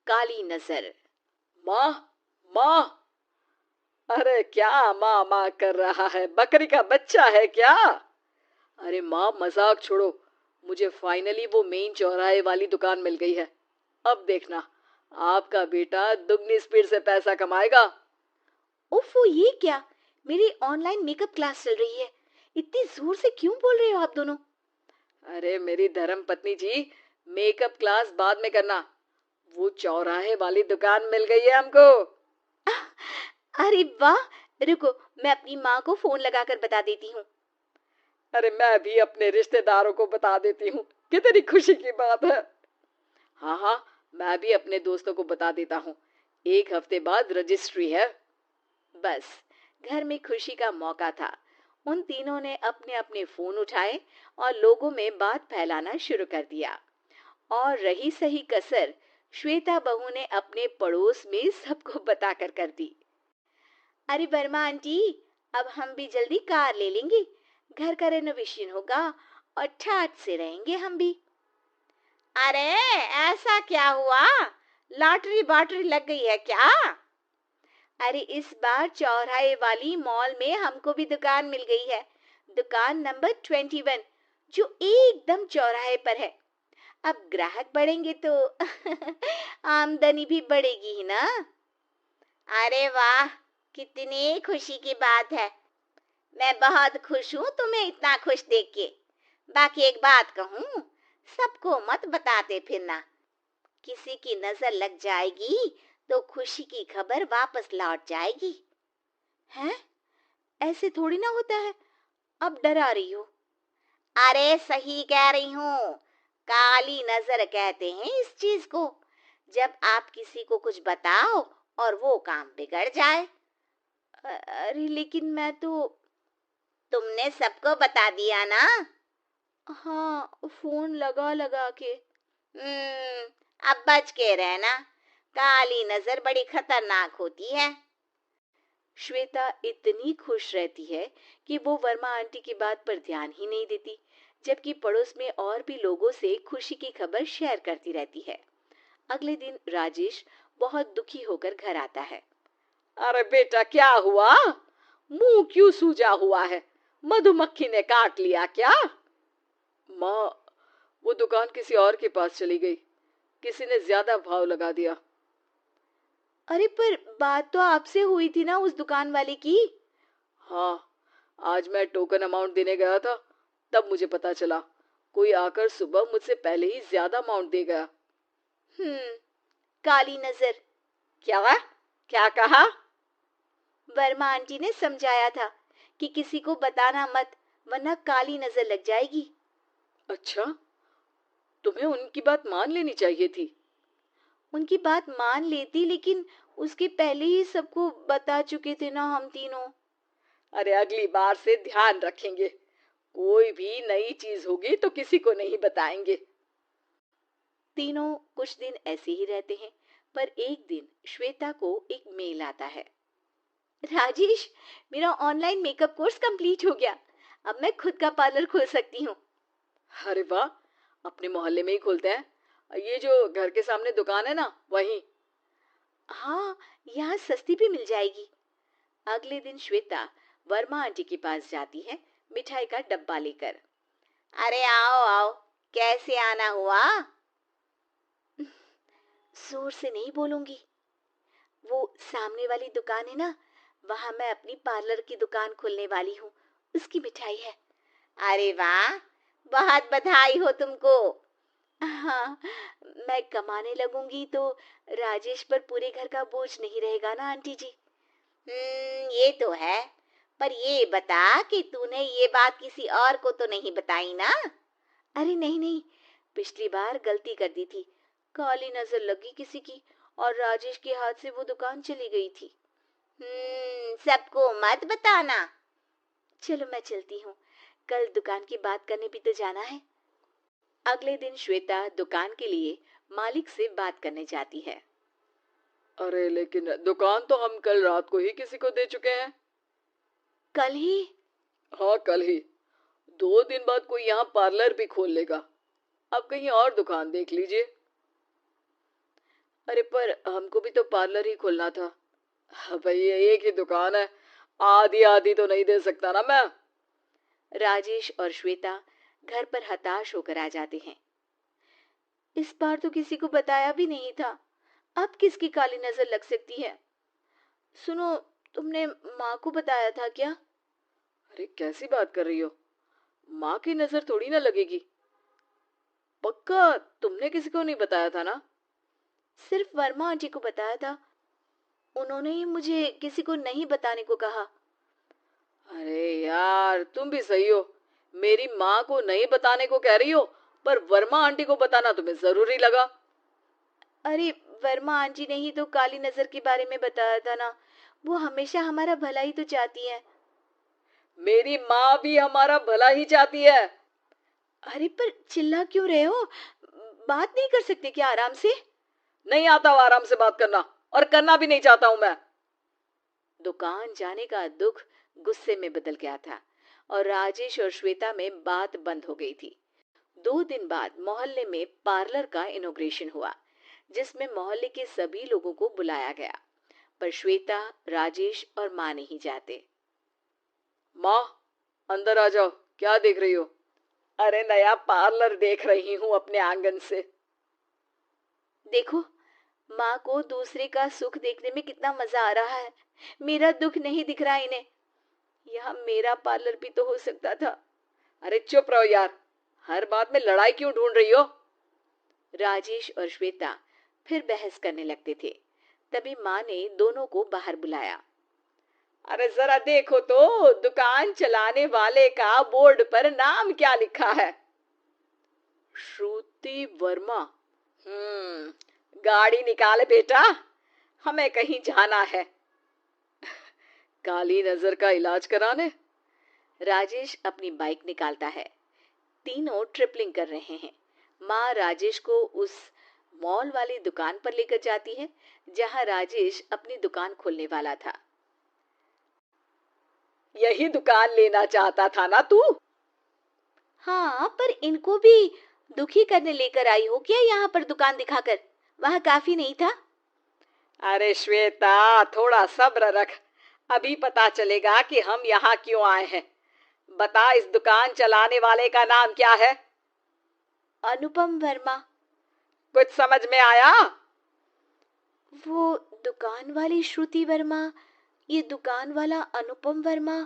काली नजर। माँ, माँ। अरे क्या माँ माँ कर रहा है? बकरी का बच्चा है क्या? अरे माँ, मजाक छोड़ो। मुझे फाइनली वो मेन चौराहे वाली दुकान मिल गई है। अब देखना, आपका बेटा दुगनी स्पीड से पैसा कमाएगा। उफ़ो, ये क्या? मेरी ऑनलाइन मेकअप क्लास चल रही है। इतनी जोर से क्यों बोल रहे हो आप दोनों? अरे मेरी धर्म पत्नी जी, मेकअप क्लास बाद में करना। वो चौराहे वाली दुकान मिल गई है हमको। अरे वाह! रुको, मैं अपनी माँ को फोन लगाकर बता देती हूँ। अरे मैं भी अपने रिश्तेदारों को बता देती हूँ। कितनी खुशी की बात है। हाँ हाँ, मैं भी अपने दोस्तों को बता देता हूँ। 1 हफ्ते बाद रजिस्ट्री है। बस, घर में खुशी का मौका था। उन तीनों ने अपने अपने फोन उठाए और लोगों में बात फैलाना शुरू कर दिया। और रही सही कसर, श्वेता बहू ने अपने पड़ोस में सबको बताकर कर दी। अरे वर्मा आंटी, अब हम भी जल्दी कार ले लेंगे। घर का रेनोवेशन होगा और ठाट से रहेंगे हम भी। अरे, ऐसा क्या हुआ? लॉटरी बाटरी लग गई है क्या? अरे, इस बार चौराहे वाली मॉल में हमको भी दुकान मिल गई है। दुकान नंबर 21, जो एकदम चौराहे पर है। अब ग्राहक बढ़ेंगे तो आमदनी भी बढ़ेगी ही ना। अरे वाह, कितनी खुशी की बात है। मैं बहुत खुश हूँ तुम्हें इतना खुश देख के। बाकी एक बात कहूँ, सबको मत बताते फिरना। किसी की नजर लग जाएगी तो खुशी की खबर वापस लौट जाएगी। हैं? ऐसे थोड़ी ना होता है। अब डरा रही हो। अरे सही कह रही हूँ। काली नजर कहते हैं इस चीज को, जब आप किसी को कुछ बताओ और वो काम बिगड़ जाए। अरे लेकिन मैं तो। तुमने सबको बता दिया ना? हाँ, फोन लगा लगा के। अब बच के रहना। काली नजर बड़ी खतरनाक होती है। श्वेता इतनी खुश रहती है कि वो वर्मा आंटी की बात पर ध्यान ही नहीं देती, जबकि पड़ोस में और भी लोगों से खुशी की खबर शेयर करती रहती है। अगले दिन राजेश बहुत दुखी होकर घर आता है। अरे बेटा, क्या हुआ? मुंह क्यों सूजा हुआ है? मधुमक्खी ने काट लिया क्या? माँ, वो दुकान किसी और के पास चली गई। किसी ने ज्यादा भाव लगा दिया। अरे पर बात तो आपसे हुई थी ना उस दुकान वाले की। हाँ, आज मैं टोकन अमाउंट देने गया था, तब मुझे पता चला। कोई आकर सुबह मुझसे पहले ही ज्यादा अमाउंट दे गया। काली नजर। क्या? क्या कहा? वर्मा आंटी ने समझाया था कि किसी को बताना मत, वरना काली नजर लग जाएगी। अच्छा, तुम्हें उनकी बात मान लेनी चाहिए थी। उनकी बात मान लेती, लेकिन उसके पहले ही सबको बता चुके थे ना हम तीनों। अरे अगली बार से ध्यान रखेंगे। कोई भी नई चीज होगी तो किसी को नहीं बताएंगे। तीनों कुछ दिन ऐसे ही रहते हैं, पर एक दिन श्वेता को एक मेल आता है। राजेश, मेरा ऑनलाइन मेकअप कोर्स कंप्लीट हो गया। अब मैं खुद का पार्लर खोल सकती हूँ। अरे वाह, अपने मोहल्ले में ही खोलते हैं। ये जो घर के सामने दुकान है ना, वहीं। हाँ, यहाँ सस्ती भी मिल जाएगी। अगले दिन श्वेता वर्मा आंटी के पास जाती है, मिठाई का डब्बा लेकर। अरे आओ आओ, कैसे आना हुआ? जोर से नहीं बोलूंगी। वो सामने वाली दुकान है ना, वहां मैं अपनी पार्लर की दुकान खोलने वाली हूँ। उसकी मिठाई है। अरे वाह, बहुत बधाई हो तुमको। हाँ, मैं कमाने लगूंगी तो राजेश पर पूरे घर का बोझ नहीं रहेगा ना आंटी जी। ये तो है। पर ये बता कि तूने ये बात किसी और को तो नहीं बताई ना? अरे नहीं नहीं, पिछली बार गलती कर दी थी। काली नजर लगी किसी की और राजेश के हाथ से वो दुकान चली गई थी। सबको मत बताना। चलो मैं चलती हूँ, कल दुकान की बात करने भी तो जाना है। अगले दिन श्वेता दुकान के लिए मालिक से बात करने जाती है। अरे लेकिन दुकान तो हम कल रात को ही किसी को दे चुके हैं। कल ही? हाँ, कल ही। 2 दिन बाद कोई यहाँ पार्लर भी खोल लेगा। अब कहीं और दुकान देख लीजिए। अरे पर हमको भी तो पार्लर ही खोलना था। हाँ भाई, एक ही दुकान है, आधी आधी तो नहीं दे सकता ना मैं। राजेश और श्वेता घर पर हताश होकर आ जाते हैं। इस बार तो किसी को बताया भी नहीं था, अब किसकी काली नजर लग सकती है। सुनो, तुमने माँ को बताया था क्या? अरे कैसी बात कर रही हो, माँ की नजर थोड़ी ना लगेगी। पक्का तुमने किसी को नहीं बताया था ना? सिर्फ वर्मा आंटी को बताया था, उन्होंने ही मुझे किसी को नहीं बताने को कहा। अरे यार तुम भी सही हो, मेरी माँ को नहीं बताने को कह रही हो, पर वर्मा आंटी को बताना तुम्हें जरूरी लगा। अरे, वर्मा आंटी ने ही तो काली नजर के बारे में बताया था ना, वो हमेशा हमारा भला ही तो चाहती है। मेरी माँ भी हमारा भला ही चाहती है। अरे पर चिल्ला क्यों रहे हो? बात नहीं कर सकते क्या आराम से? नहीं आता वो आराम से बात करना, और करना भी नहीं चाहता हूं मैं। दुकान जाने का दुख गुस्से में बदल गया था और राजेश और श्वेता में बात बंद हो गई थी। 2 दिन बाद मोहल्ले में पार्लर का इनॉग्रेशन हुआ, जिसमें मोहल्ले के सभी लोगों को बुलाया गया, पर श्वेता, राजेश और माँ नहीं जाते। माँ, अंदर आ जाओ, क्या देख रही हो? अरे नया पार्लर देख रही हूँ अपने आंगन से। देखो, माँ को दूसरे का सुख देखने में कितना मजा आ रहा है, मेरा दुख नहीं दिख रहा इन्हें। यहाँ मेरा पार्लर भी तो हो सकता था। अरे चुप रहो यार, हर बात में लड़ाई क्यों ढूंढ रही हो? राजेश और श्वेता फिर बहस करने लगते थे। तभी माँ ने दोनों को बाहर बुलाया। अरे जरा देखो तो, दुकान चलाने वाले का बोर्ड पर नाम क्या लिखा है? श्रुति वर्मा। गाड़ी निकाले बेटा, हमें कहीं जाना है। काली नजर का इलाज कराने? राजेश अपनी बाइक निकालता है। तीनों ट्रिपलिंग कर रहे हैं। माँ राजेश को उस मॉल वाली दुकान पर लेकर जाती है जहाँ राजेश अपनी दुकान खोलने वाला था। यही दुकान लेना चाहता था ना तू? हाँ, पर इनको भी दुखी करने लेकर आई हो क्या यहाँ पर दुकान दिखाकर? वहाँ काफी नहीं था? अरे श्वेता, थोड़ा सब्र रख, अभी पता चलेगा कि हम यहाँ क्यों आए हैं। बता, इस दुकान चलाने वाले का नाम क्या है? अनुपम वर्मा। कुछ समझ में आया? वो दुकान वाली श्रुति वर्मा, ये दुकान वाला अनुपम वर्मा,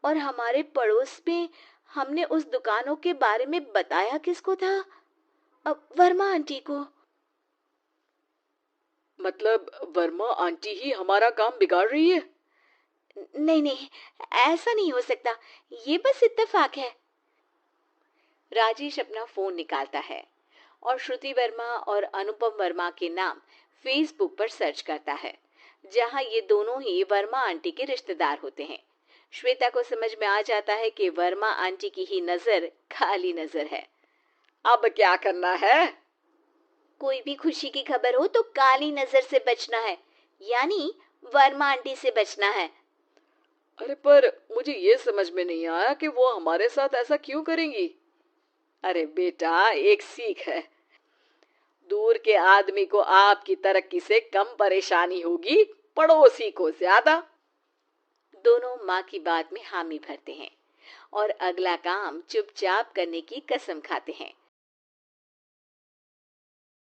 और हमारे पड़ोस में हमने उस दुकानों के बारे में बताया किसको था? अब वर्मा आंटी को। मतलब वर्मा आंटी ही हमारा काम बिगाड़ रही है? नहीं नहीं, ऐसा नहीं हो सकता, ये बस इत्तेफाक है। राजेश अपना फोन निकालता है और श्रुति वर्मा और अनुपम वर्मा के नाम फेसबुक पर सर्च करता है, जहां ये दोनों ही वर्मा आंटी के रिश्तेदार होते हैं। श्वेता को समझ में आ जाता है कि वर्मा आंटी की ही नजर खाली नजर है। अब क्या करना है? कोई भी खुशी की खबर हो तो काली नजर से बचना है, यानी वर्मा आंटी से बचना है। अरे पर मुझे ये समझ में नहीं आया कि वो हमारे साथ ऐसा क्यों करेंगी। अरे बेटा, एक सीख है, दूर के आदमी को आपकी तरक्की से कम परेशानी होगी, पड़ोसी को ज्यादा। दोनों माँ की बात में हामी भरते हैं और अगला काम चुपचाप करने की कसम खाते हैं।